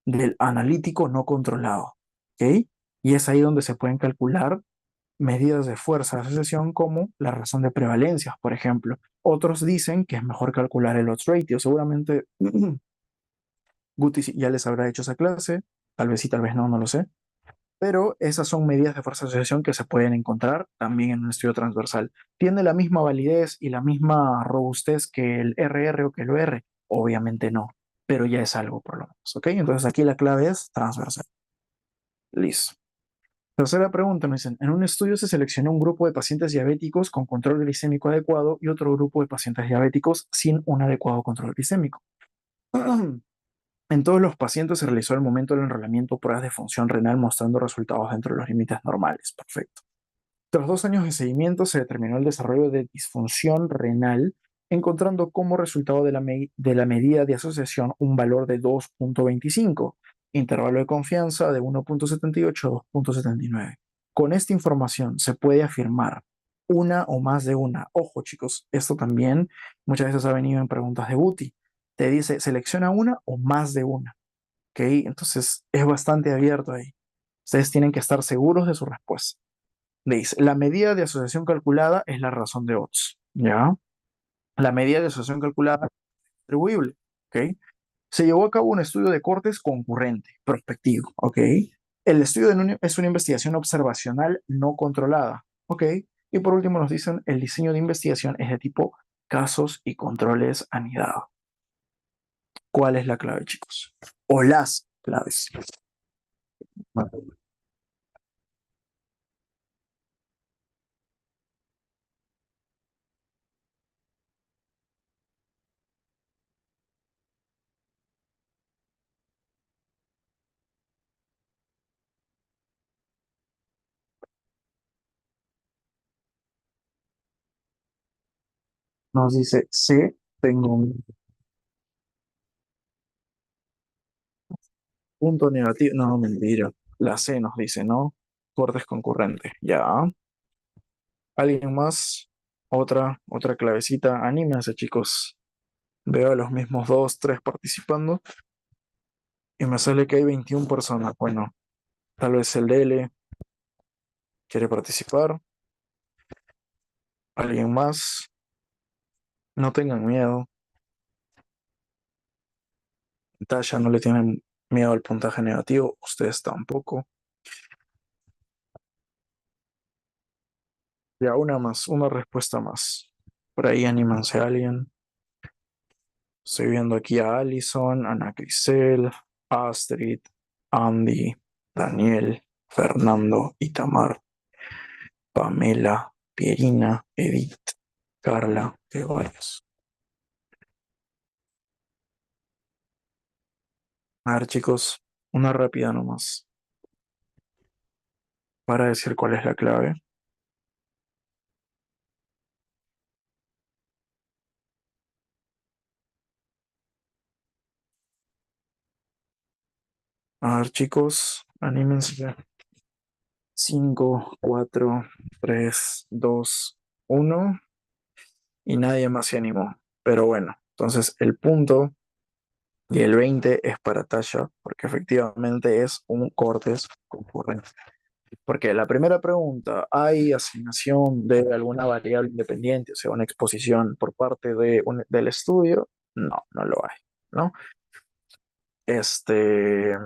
Del analítico no controlado. ¿Ok? Y es ahí donde se pueden calcular medidas de fuerza de asociación como la razón de prevalencia, por ejemplo. Otros dicen que es mejor calcular el odds ratio. Seguramente Guti ya les habrá hecho esa clase, tal vez sí, tal vez no, no lo sé. Pero esas son medidas de fuerza de asociación que se pueden encontrar también en un estudio transversal. ¿Tiene la misma validez y la misma robustez que el RR o que el OR? Obviamente no, pero ya es algo por lo menos, ¿ok? Entonces aquí la clave es transversal. Listo. Tercera pregunta, me dicen, en un estudio se seleccionó un grupo de pacientes diabéticos con control glicémico adecuado y otro grupo de pacientes diabéticos sin un adecuado control glicémico. En todos los pacientes se realizó al momento del enrolamiento pruebas de función renal mostrando resultados dentro de los límites normales. Perfecto. Tras 2 años de seguimiento se determinó el desarrollo de disfunción renal, encontrando como resultado de la medida de asociación un valor de 2,25, intervalo de confianza de 1,78 a 2,79. Con esta información se puede afirmar una o más de una. Ojo, chicos, esto también muchas veces ha venido en preguntas de Buti. Te dice, selecciona una o más de una. ¿Ok? Entonces es bastante abierto ahí. Ustedes tienen que estar seguros de su respuesta. Dice, la medida de asociación calculada es la razón de odds, ¿ya? La medida de asociación calculada es distribuible, ¿ok? Se llevó a cabo un estudio de cortes concurrente, prospectivo, ¿ok? El estudio es una investigación observacional no controlada, ¿ok? Y por último nos dicen, el diseño de investigación es de tipo casos y controles anidados. ¿Cuál es la clave, chicos? O las claves. Nos dice, C, tengo un punto negativo. No, mentira. La C nos dice, ¿no? Cortes concurrentes. Ya. ¿Alguien más? Otra clavecita. Anímense, chicos. Veo a los mismos dos, tres participando y me sale que hay 21 personas. Bueno, tal vez el DL quiere participar. ¿Alguien más? No tengan miedo. Tasha no le tienen miedo al puntaje negativo. Ustedes tampoco. Ya, una más, una respuesta más. Por ahí anímense a alguien. Estoy viendo aquí a Allison, Ana Crisel, Astrid, Andy, Daniel, Fernando, Itamar, Pamela, Pierina, Edith, Carla, de varios. A ver, chicos, una rápida nomás para decir cuál es la clave. A ver, chicos, anímense. 5, 4, 3, 2, 1 y nadie más se animó. Pero bueno, entonces el punto y el 20 es para Tasha, porque efectivamente es un cortes concurrente. Porque la primera pregunta, ¿hay asignación de alguna variable independiente, o sea, una exposición por parte del estudio? No, no lo hay, ¿no? Este,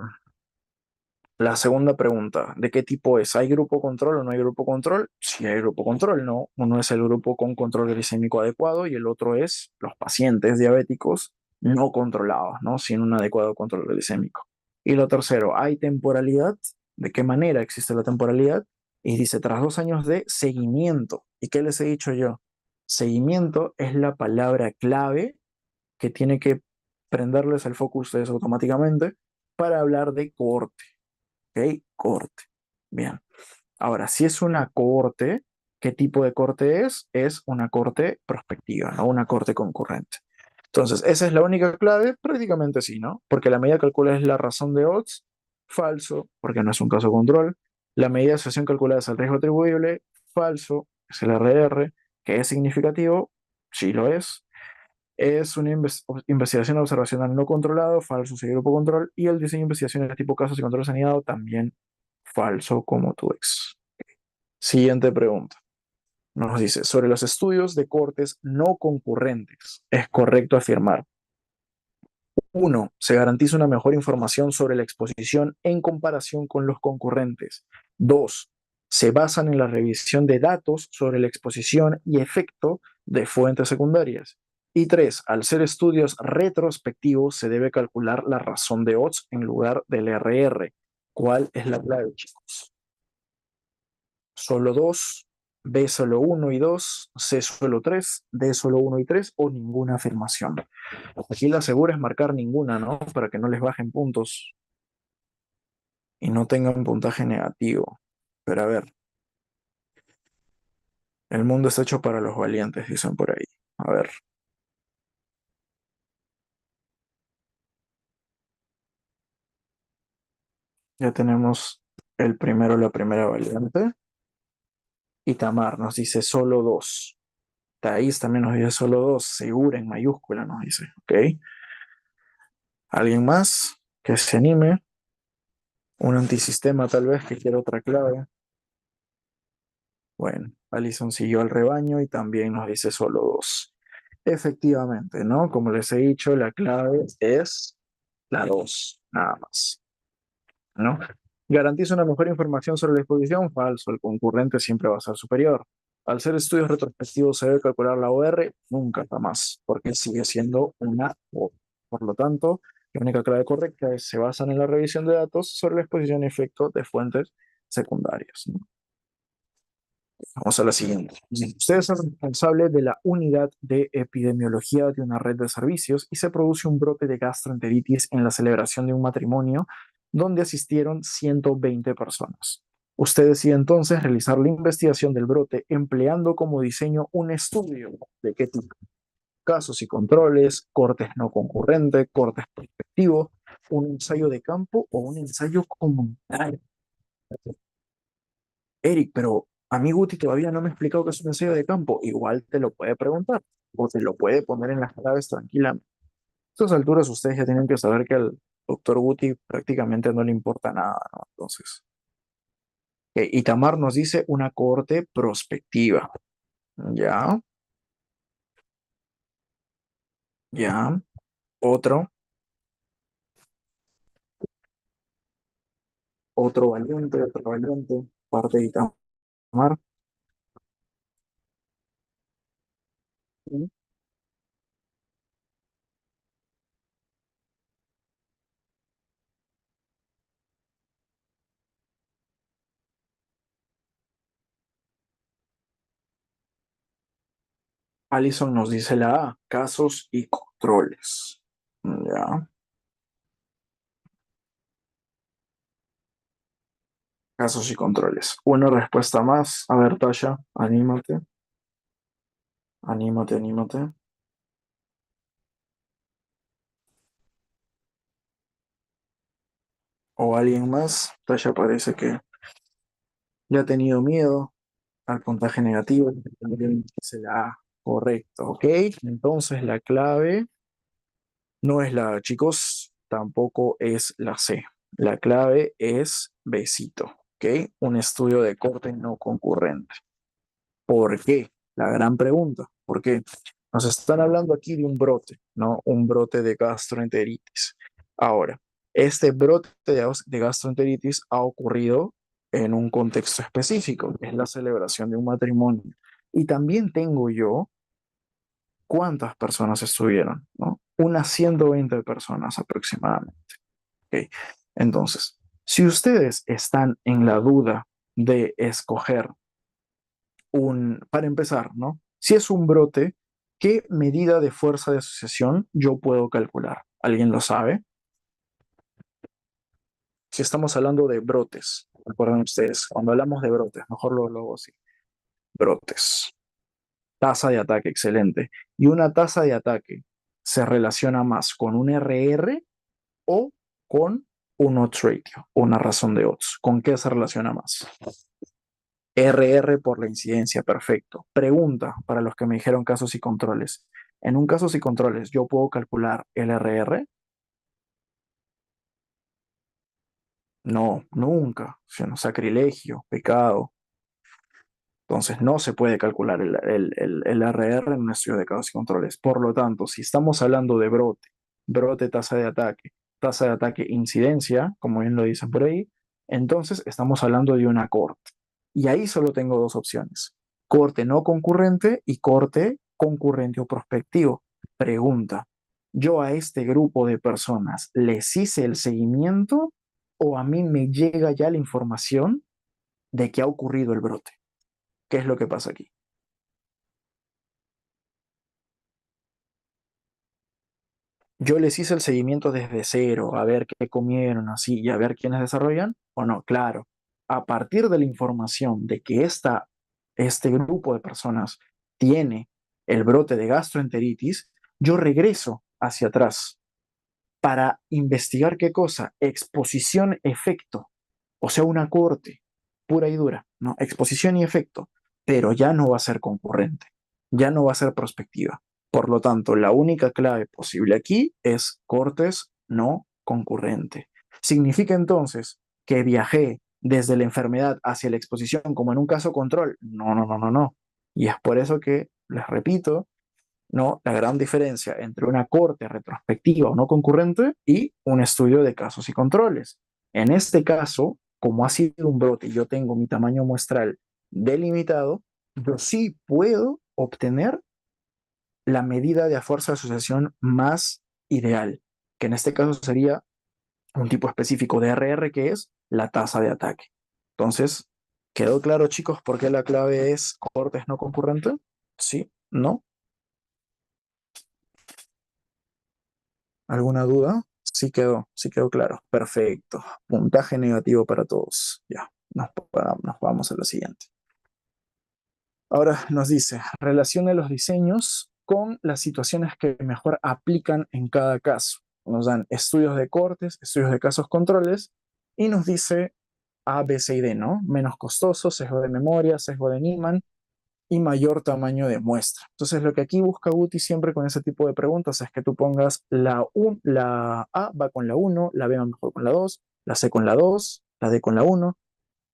la segunda pregunta, ¿de qué tipo es? ¿Hay grupo control o no hay grupo control? Sí hay grupo control, ¿no? Uno es el grupo con control glicémico adecuado y el otro es los pacientes diabéticos no controlados, ¿no? Sin un adecuado control glicémico. Y lo tercero, ¿hay temporalidad? ¿De qué manera existe la temporalidad? Y dice, tras 2 años de seguimiento. ¿Y qué les he dicho yo? Seguimiento es la palabra clave que tiene que prenderles el foco a ustedes automáticamente para hablar de corte. ¿Ok? Corte. Bien. Ahora, si es una corte, ¿qué tipo de corte es? Es una corte prospectiva, ¿no? Una corte concurrente. Entonces, ¿esa es la única clave? Prácticamente sí, ¿no? Porque la medida calculada es la razón de odds, falso, porque no es un caso control. La medida de asociación calculada es el riesgo atribuible, falso, es el RR, que es significativo, sí lo es. Es una investigación observacional no controlado, falso, sí, grupo control. Y el diseño de investigaciones de tipo casos y control sanidad, también falso como tu ex. Siguiente pregunta. Nos dice, sobre los estudios de cortes no concurrentes, es correcto afirmar. Uno, se garantiza una mejor información sobre la exposición en comparación con los concurrentes. Dos, se basan en la revisión de datos sobre la exposición y efecto de fuentes secundarias. Y tres, al ser estudios retrospectivos, se debe calcular la razón de odds en lugar del RR. ¿Cuál es la clave, chicos? solo 2, B solo uno y 2, C solo 3, D solo uno y 3 o ninguna afirmación. Aquí la segura es marcar ninguna, ¿no? Para que no les bajen puntos y no tengan puntaje negativo. Pero a ver, el mundo está hecho para los valientes, dicen por ahí. A ver, ya tenemos el primero, la primera valiente. Y Tamar nos dice solo 2. Thais también nos dice solo 2. Segura en mayúscula nos dice. ¿Ok? ¿Alguien más que se anime? Un antisistema tal vez que quiera otra clave. Bueno, Alison siguió al rebaño y también nos dice solo 2. Efectivamente, ¿no? Como les he dicho, la clave es la 2, nada más, ¿no? Garantiza una mejor información sobre la exposición. Falso, el concurrente siempre va a ser superior. Al ser estudios retrospectivos, se debe calcular la OR, nunca jamás, porque sigue siendo una O. Por lo tanto, la única clave correcta es se basan en la revisión de datos sobre la exposición y efecto de fuentes secundarias, ¿no? Vamos a la siguiente. Usted es el responsable de la unidad de epidemiología de una red de servicios y se produce un brote de gastroenteritis en la celebración de un matrimonio donde asistieron 120 personas. Usted decide entonces realizar la investigación del brote empleando como diseño un estudio de qué tipo: casos y controles, cortes no concurrentes, cortes prospectivos, un ensayo de campo o un ensayo comunitario. Eric, pero a mí Guti todavía no me ha explicado qué es un ensayo de campo. Igual te lo puede preguntar o te lo puede poner en las claves tranquilamente. A estas alturas ustedes ya tienen que saber que al doctor Guti prácticamente no le importa nada, ¿no? Entonces, Itamar nos dice una cohorte prospectiva. Ya, ya. Otro valiente, parte de Itamar. Allison nos dice la A, casos y controles. Ya, casos y controles. Una respuesta más. A ver, Tasha, anímate, anímate, anímate. O alguien más. Tasha parece que ya ha tenido miedo al puntaje negativo. También dice la A. Correcto, ok. Entonces la clave no es la A, chicos, tampoco es la C. La clave es besito, ok. Un estudio de corte no concurrente. ¿Por qué? La gran pregunta. ¿Por qué? Nos están hablando aquí de un brote, ¿no? Un brote de gastroenteritis. Ahora, este brote de gastroenteritis ha ocurrido en un contexto específico, que es la celebración de un matrimonio. Y también tengo yo cuántas personas estuvieron, ¿no? Unas 120 personas aproximadamente. ¿Ok? Entonces, si ustedes están en la duda de escoger para empezar, ¿no? Si es un brote, ¿qué medida de fuerza de asociación yo puedo calcular? ¿Alguien lo sabe? Si estamos hablando de brotes, recuerden ustedes, cuando hablamos de brotes, mejor lo hago así. Brotes. Tasa de ataque, excelente. ¿Y una tasa de ataque se relaciona más con un RR o con un odds ratio, una razón de odds? ¿Con qué se relaciona más? RR por la incidencia, perfecto. Pregunta para los que me dijeron casos y controles. En un casos y controles, ¿yo puedo calcular el RR? No, nunca. O sea, no, sacrilegio, pecado. Entonces no se puede calcular el RR en un estudio de casos y controles. Por lo tanto, si estamos hablando de brote, brote, tasa de ataque, incidencia, como bien lo dicen por ahí, entonces estamos hablando de una corte. Y ahí solo tengo dos opciones: corte no concurrente y corte concurrente o prospectivo. Pregunta: ¿yo a este grupo de personas les hice el seguimiento o a mí me llega ya la información de que ha ocurrido el brote. ¿Qué es lo que pasa aquí? Yo les hice el seguimiento desde cero, a ver qué comieron, así, y a ver quiénes desarrollan, o no, claro. A partir de la información de que este grupo de personas tiene el brote de gastroenteritis, yo regreso hacia atrás para investigar qué cosa, exposición-efecto, o sea, una corte pura y dura, ¿no? Exposición y efecto, pero ya no va a ser concurrente, ya no va a ser prospectiva. Por lo tanto, la única clave posible aquí es cortes no concurrente. Significa entonces que viajé desde la enfermedad hacia la exposición como en un caso control. No, no, no, no, no. Y es por eso que, les repito, ¿no? La gran diferencia entre una corte retrospectiva o no concurrente y un estudio de casos y controles. En este caso, como ha sido un brote y yo tengo mi tamaño muestral delimitado, yo sí puedo obtener la medida de fuerza de asociación más ideal, que en este caso sería un tipo específico de RR, que es la tasa de ataque. Entonces, ¿quedó claro, chicos, por qué la clave es cortes no concurrente? Sí, no. ¿Alguna duda? Sí quedó claro. Perfecto. Puntaje negativo para todos. Ya, nos vamos a lo siguiente. Ahora nos dice, relacione los diseños con las situaciones que mejor aplican en cada caso. Nos dan estudios de cortes, estudios de casos controles y nos dice A, B, C y D, ¿no? Menos costoso, sesgo de memoria, sesgo de Niemann, y mayor tamaño de muestra. Entonces, lo que aquí busca Guti siempre con ese tipo de preguntas es que tú pongas la A va con la uno, la B va mejor con la 2, la C con la 2, la D con la uno,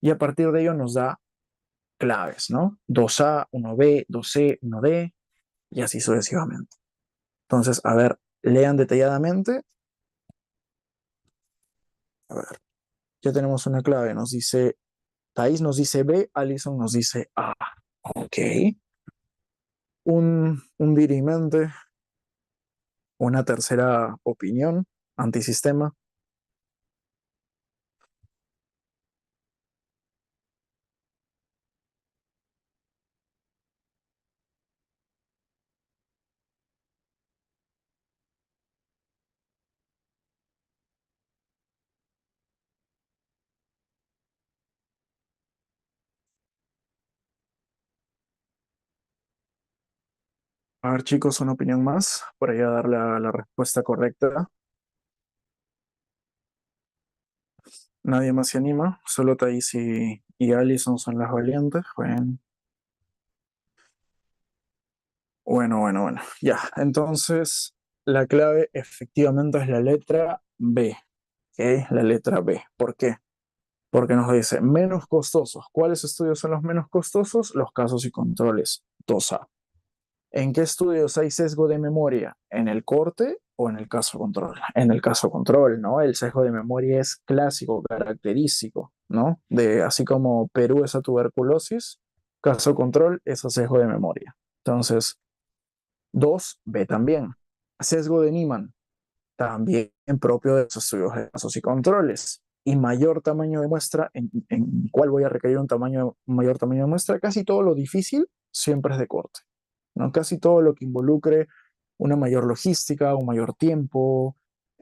y a partir de ello nos da claves, ¿no? Dos a uno b dos c uno d y así sucesivamente. Entonces, a ver, lean detalladamente. A ver, ya tenemos una clave, nos dice, Thais nos dice B, Alison nos dice A. Ok. Un dirimente, una tercera opinión, antisistema. A ver, chicos, una opinión más para ya dar la respuesta correcta. Nadie más se anima, solo Thais y Allison son las valientes. Bueno, bueno. Ya, entonces la clave efectivamente es la letra B. ¿Ok? La letra B. ¿Por qué? Porque nos dice menos costosos. ¿Cuáles estudios son los menos costosos? Los casos y controles. 2A. ¿En qué estudios hay sesgo de memoria? ¿En el corte o en el caso control? En el caso control, ¿no? El sesgo de memoria es clásico, característico, ¿no? Así como Perú es a tuberculosis, caso control es a sesgo de memoria. Entonces, 2B también. Sesgo de Niemann, también propio de los estudios de casos y controles. Y mayor tamaño de muestra, ¿en cuál voy a requerir un mayor tamaño de muestra? Casi todo lo difícil siempre es de corte, ¿no? Casi todo lo que involucre una mayor logística, un mayor tiempo,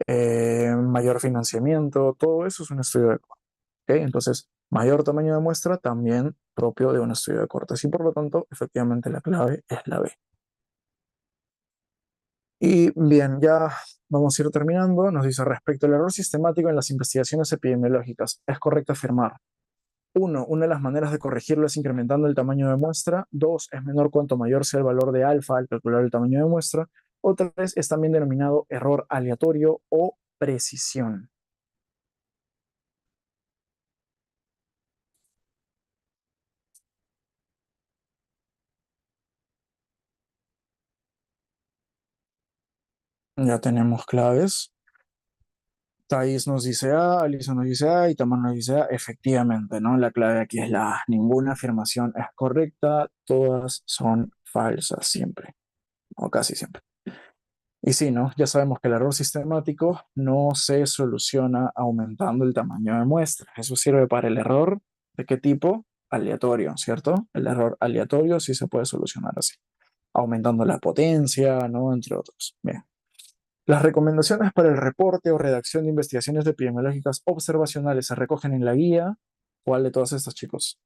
mayor financiamiento, todo eso es un estudio de corte. ¿Okay? Entonces, mayor tamaño de muestra también propio de un estudio de corte. Y por lo tanto, efectivamente la clave es la B. Y bien, ya vamos a ir terminando. Nos dice respecto al error sistemático en las investigaciones epidemiológicas. Es correcto afirmar. Uno, una de las maneras de corregirlo es incrementando el tamaño de muestra. Dos, es menor cuanto mayor sea el valor de alfa al calcular el tamaño de muestra. O tres, es también denominado error aleatorio o precisión. Ya tenemos claves. Thais nos dice A, Alison nos dice A y Tamar nos dice A. Efectivamente, ¿no? La clave aquí es la A. Ninguna afirmación es correcta, todas son falsas siempre, o casi siempre. Y sí, ¿no? Ya sabemos que el error sistemático no se soluciona aumentando el tamaño de muestra. Eso sirve para el error ¿De qué tipo? Aleatorio, ¿cierto? El error aleatorio sí se puede solucionar así, aumentando la potencia, ¿no? Entre otros. Bien. Las recomendaciones para el reporte o redacción de investigaciones epidemiológicas observacionales se recogen en la guía. ¿Cuál de todas estas, chicos?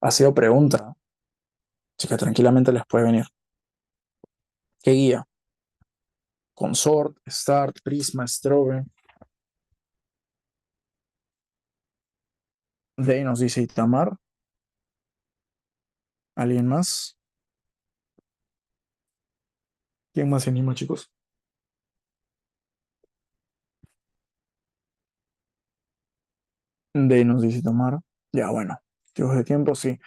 Ha sido pregunta, así que tranquilamente les puede venir. ¿Qué guía? Consort, Start, Prisma, Strobe. De ahí nos dice Itamar. ¿Alguien más? ¿Quién más se anima, chicos? De ahí nos dice Itamar. Ya, bueno, tipos de tiempo, sí.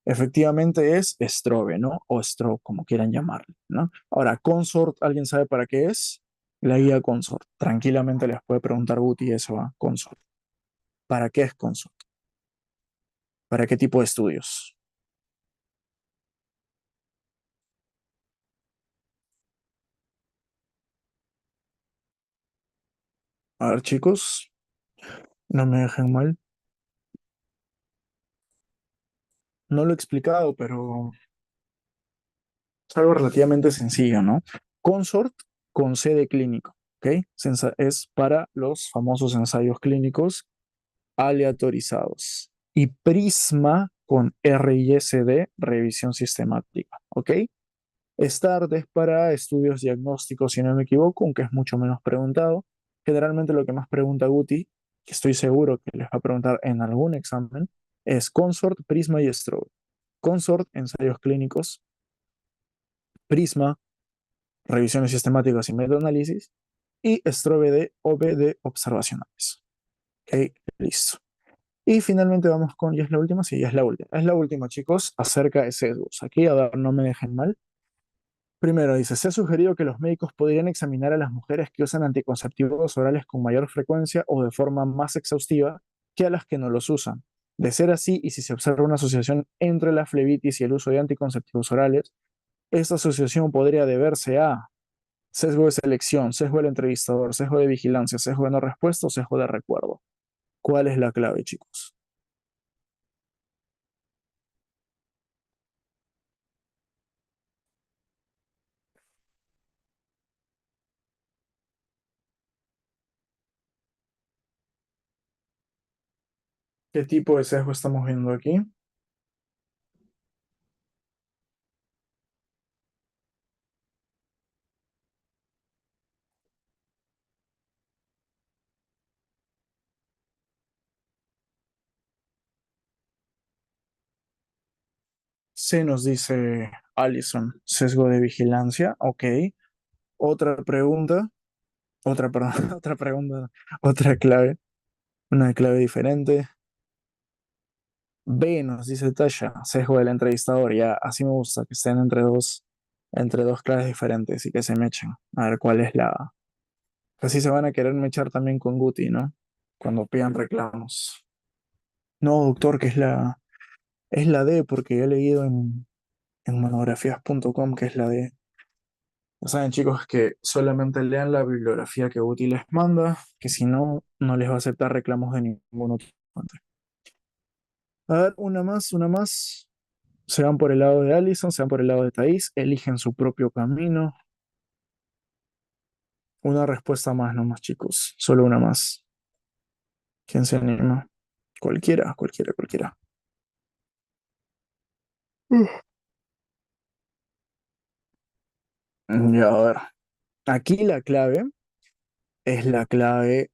Efectivamente es Strobe, ¿no? O Strobe, como quieran llamarlo, ¿no? Ahora, Consort, ¿alguien sabe para qué es? La guía Consort. Tranquilamente les puede preguntar Guti eso a Consort. ¿Para qué es Consort? ¿Para qué tipo de estudios? A ver, chicos, no me dejen mal. No lo he explicado, pero es algo relativamente sencillo, ¿no? Consort con sede clínico, ¿ok? Es para los famosos ensayos clínicos aleatorizados. Y Prisma con RISD, revisión sistemática, ¿ok? START es para estudios diagnósticos, si no me equivoco, aunque es mucho menos preguntado. Generalmente lo que más pregunta Guti, que estoy seguro que les va a preguntar en algún examen, es Consort, Prisma y Strobe. Consort, ensayos clínicos, Prisma, revisiones sistemáticas y metaanálisis, y Strobe de OBD observacionales. Ok, listo. Y finalmente vamos con, ¿ya es la última? Sí, ya es la última. Es la última, chicos, acerca de sesgos. Aquí, a ver, no me dejen mal. Primero dice, se ha sugerido que los médicos podrían examinar a las mujeres que usan anticonceptivos orales con mayor frecuencia o de forma más exhaustiva que a las que no los usan. De ser así, y si se observa una asociación entre la flebitis y el uso de anticonceptivos orales, esta asociación podría deberse a sesgo de selección, sesgo del entrevistador, sesgo de vigilancia, sesgo de no respuesta o sesgo de recuerdo. ¿Cuál es la clave, chicos? ¿Qué tipo de sesgo estamos viendo aquí? Se nos dice Allison, sesgo de vigilancia, ok. Otra pregunta, otra, perdón, otra pregunta, otra clave, una clave diferente. B nos dice Tasha, sesgo del entrevistador, ya así me gusta, que estén entre dos claves diferentes y que se mechen. A ver cuál es la. Así se van a querer mechar también con Guti, ¿no? Cuando pidan reclamos. No, doctor, que es la D, porque he leído en monografías.com que es la D. Ya saben, chicos, que solamente lean la bibliografía que Guti les manda, que si no, no les va a aceptar reclamos de ningún otro fuente. A ver, una más, una más. Se van por el lado de Allison, se van por el lado de Thais, eligen su propio camino. Una respuesta más nomás, chicos. Solo una más. ¿Quién se anima? Cualquiera, cualquiera, cualquiera. Ya, a ver. Aquí la clave es la clave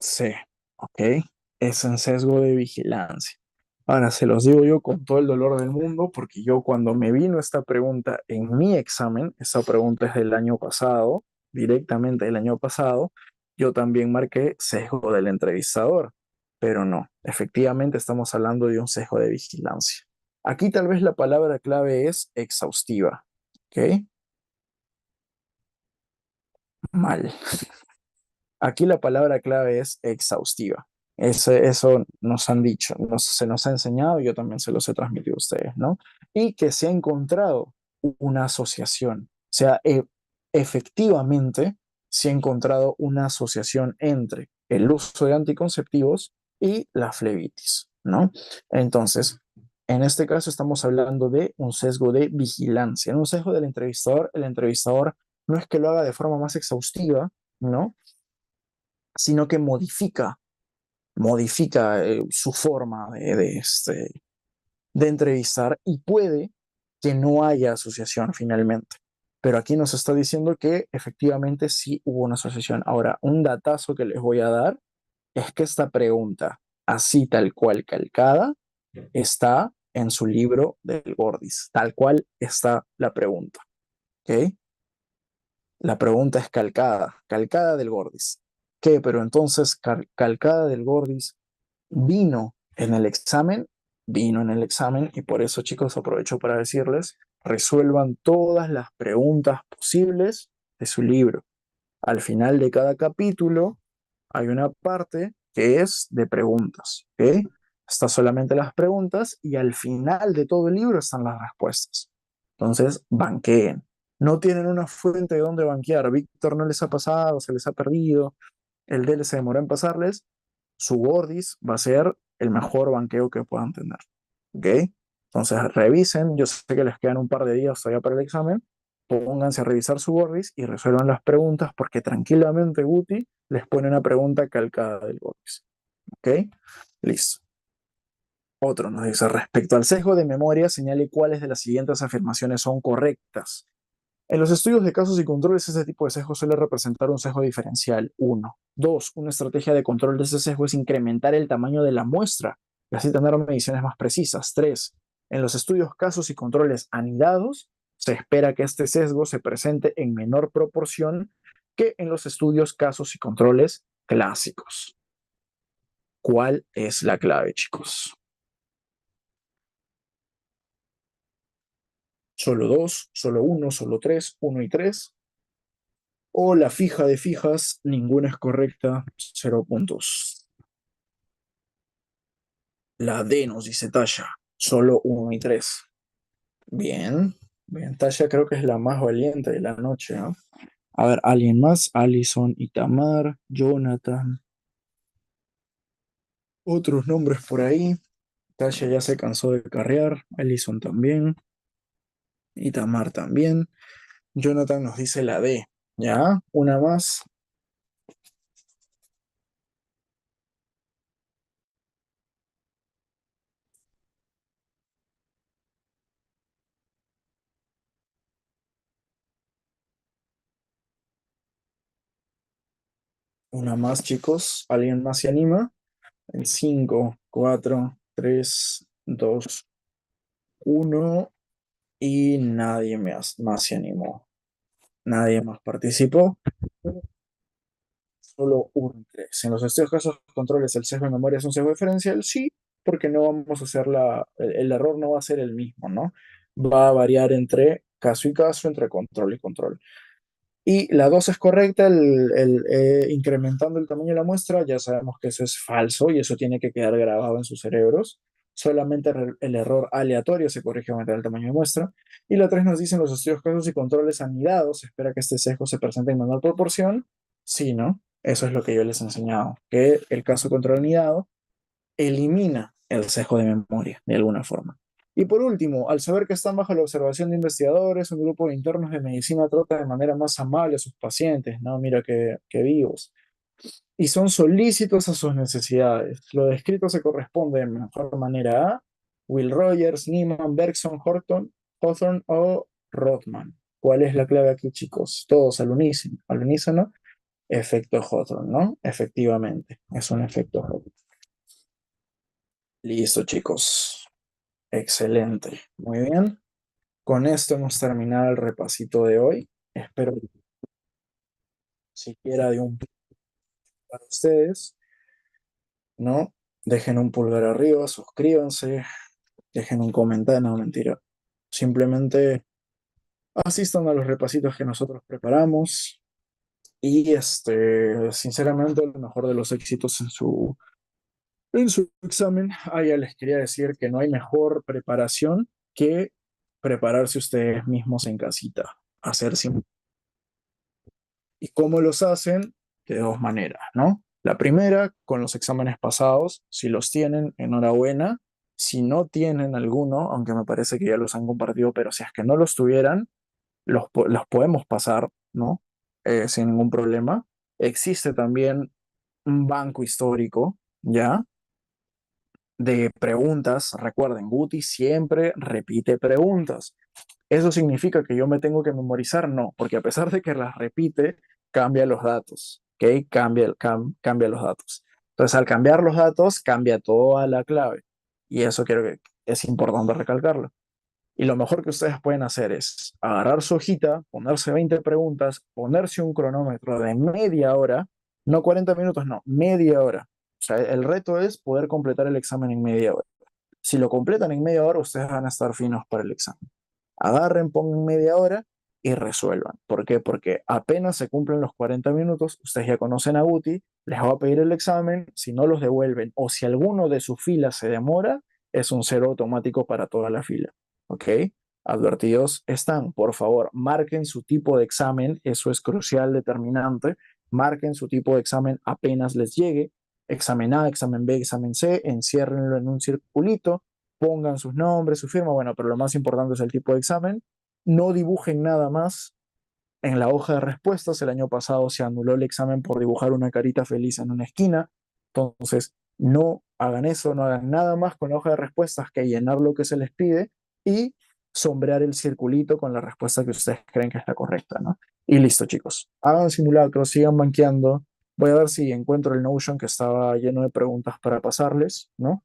C, ¿ok? Es en sesgo de vigilancia. Ahora, se los digo yo con todo el dolor del mundo, porque yo cuando me vino esta pregunta en mi examen, esta pregunta es del año pasado, directamente del año pasado, yo también marqué sesgo del entrevistador, pero no, efectivamente estamos hablando de un sesgo de vigilancia. Aquí tal vez la palabra clave es exhaustiva, ¿ok? Mal. Aquí la palabra clave es exhaustiva. Eso nos han dicho, se nos ha enseñado y yo también se los he transmitido a ustedes, ¿no? Y que se ha encontrado una asociación. O sea, efectivamente se ha encontrado una asociación entre el uso de anticonceptivos y la flebitis, ¿no? Entonces, en este caso estamos hablando de un sesgo de vigilancia. En un sesgo del entrevistador, el entrevistador no es que lo haga de forma más exhaustiva, ¿no? Sino que modifica su forma de entrevistar y puede que no haya asociación finalmente. Pero aquí nos está diciendo que efectivamente sí hubo una asociación. Ahora, un datazo que les voy a dar es que esta pregunta, así tal cual calcada, está en su libro del Gordis. Tal cual está la pregunta. ¿Ok? La pregunta es calcada, calcada del Gordis. ¿Qué? Pero entonces, calcada del Gordis vino en el examen, vino en el examen y por eso, chicos, aprovecho para decirles, resuelvan todas las preguntas posibles de su libro. Al final de cada capítulo hay una parte que es de preguntas, ¿ok? Está solamente las preguntas y al final de todo el libro están las respuestas. Entonces, banqueen. No tienen una fuente de dónde banquear. Víctor no les ha pasado, se les ha perdido, el DL se demoró en pasarles. Su Gordis va a ser el mejor banqueo que puedan tener, ¿ok? Entonces, revisen. Yo sé que les quedan un par de días todavía para el examen. Pónganse a revisar su Gordis y resuelvan las preguntas porque tranquilamente Guti les pone una pregunta calcada del Gordis. ¿Ok? Listo. Otro nos dice, respecto al sesgo de memoria, señale cuáles de las siguientes afirmaciones son correctas. En los estudios de casos y controles, ese tipo de sesgo suele representar un sesgo diferencial. Uno. Dos, una estrategia de control de ese sesgo es incrementar el tamaño de la muestra y así tener mediciones más precisas. Tres, en los estudios casos y controles anidados, se espera que este sesgo se presente en menor proporción que en los estudios casos y controles clásicos. ¿Cuál es la clave, chicos? Solo dos, solo uno, solo tres, uno y tres. O la fija de fijas, ninguna es correcta, 0 puntos. La D nos dice Tasha, solo uno y tres. Bien, bien, Tasha creo que es la más valiente de la noche, ¿no? A ver, alguien más, Alison, Itamar, Jonathan, otros nombres por ahí. Tasha ya se cansó de carrear, Alison también, Itamar también. Jonathan nos dice la D, ¿ya? Una más. Una más, chicos. ¿Alguien más se anima? En 5, 4, 3, 2, 1 y nadie más se animó. Nadie más participó. Solo un 3. En los estudios casos controles, el sesgo de memoria es un sesgo diferencial, sí, porque no vamos a hacer el error no va a ser el mismo, ¿no? Va a variar entre caso y caso, entre control y control. Y la 2 es correcta, incrementando el tamaño de la muestra, ya sabemos que eso es falso y eso tiene que quedar grabado en sus cerebros. Solamente el error aleatorio se corrige aumentando el tamaño de muestra. Y la 3 nos dice en los estudios casos y controles anidados, se espera que este sesgo se presente en menor proporción. Sí, ¿no? Eso es lo que yo les he enseñado, que el caso control anidado elimina el sesgo de memoria de alguna forma. Y por último, al saber que están bajo la observación de investigadores, un grupo de internos de medicina trata de manera más amable a sus pacientes, ¿no? Mira qué vivos. Y son solícitos a sus necesidades. Lo descrito se corresponde de mejor manera a Will Rogers, Niemann, Bergson, Horton, Hawthorne o Rothman. ¿Cuál es la clave aquí, chicos? Todos al unísono. Efecto Hawthorne, ¿no? Efectivamente, es un efecto Hawthorne. Listo, chicos. Excelente. Muy bien. Con esto hemos terminado el repasito de hoy. Espero que siquiera de un para ustedes, ¿no? Dejen un pulgar arriba, suscríbanse, dejen un comentario, no, mentira. Simplemente asistan a los repasitos que nosotros preparamos y sinceramente, el mejor de los éxitos en su examen. Ya les quería decir que no hay mejor preparación que prepararse ustedes mismos en casita, hacer siempre. ¿Y cómo los hacen? De dos maneras, ¿no? La primera, con los exámenes pasados, si los tienen, enhorabuena. Si no tienen alguno, aunque me parece que ya los han compartido, pero si es que no los tuvieran, los podemos pasar, ¿no? Sin ningún problema. Existe también un banco histórico, ¿ya? De preguntas. Recuerden, Guti siempre repite preguntas. ¿Eso significa que yo me tengo que memorizar? No, porque a pesar de que las repite, cambia los datos, ¿ok? Cambia los datos. Entonces, al cambiar los datos, cambia toda la clave. Y eso creo que es importante recalcarlo. Y lo mejor que ustedes pueden hacer es agarrar su hojita, ponerse 20 preguntas, ponerse un cronómetro de media hora, no 40 minutos, no, media hora. O sea, el reto es poder completar el examen en media hora. Si lo completan en media hora, ustedes van a estar finos para el examen. Agarren, pongan media hora y resuelvan. ¿Por qué? Porque apenas se cumplen los 40 minutos, ustedes ya conocen a Guti, les va a pedir el examen, si no los devuelven o si alguno de su fila se demora, es un cero automático para toda la fila. ¿Ok? Advertidos están, por favor, marquen su tipo de examen, eso es crucial, determinante. Marquen su tipo de examen apenas les llegue. Examen A, examen B, examen C, enciérrenlo en un circulito, pongan sus nombres, su firma, bueno, pero lo más importante es el tipo de examen. No dibujen nada más en la hoja de respuestas. El año pasado se anuló el examen por dibujar una carita feliz en una esquina. Entonces, no hagan eso, no hagan nada más con la hoja de respuestas que llenar lo que se les pide y sombrear el circulito con la respuesta que ustedes creen que es la correcta, ¿no? Y listo, chicos. Hagan simulacros, sigan banqueando. Voy a ver si encuentro el Notion que estaba lleno de preguntas para pasarles, ¿no?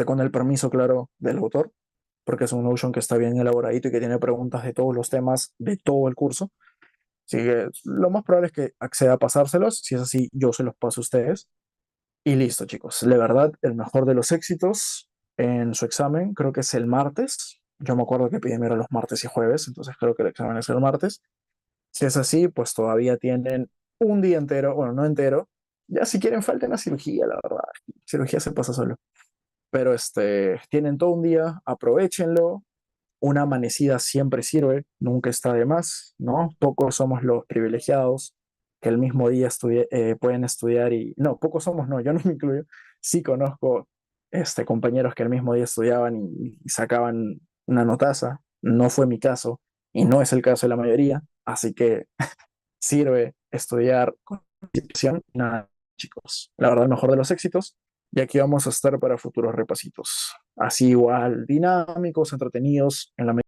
Con el permiso, claro, del autor, porque es un Notion que está bien elaboradito y que tiene preguntas de todos los temas de todo el curso. Así que lo más probable es que acceda a pasárselos. Si es así, yo se los paso a ustedes. Y listo, chicos. De verdad, el mejor de los éxitos en su examen, creo que es el martes. Yo me acuerdo que primero los martes y jueves, entonces creo que el examen es el martes. Si es así, pues todavía tienen un día entero, bueno, no entero. Ya si quieren, falten a cirugía, la verdad. Cirugía se pasa solo. Pero tienen todo un día, aprovechenlo. Una amanecida siempre sirve, nunca está de más, ¿no? Pocos somos los privilegiados que el mismo día pueden estudiar y, no, pocos somos, no, yo no me incluyo, sí conozco compañeros que el mismo día estudiaban y sacaban una notaza, no fue mi caso y no es el caso de la mayoría, así que sirve estudiar con anticipación. Nada, chicos, la verdad, el mejor de los éxitos. Y aquí vamos a estar para futuros repasitos. Así igual, dinámicos, entretenidos, en la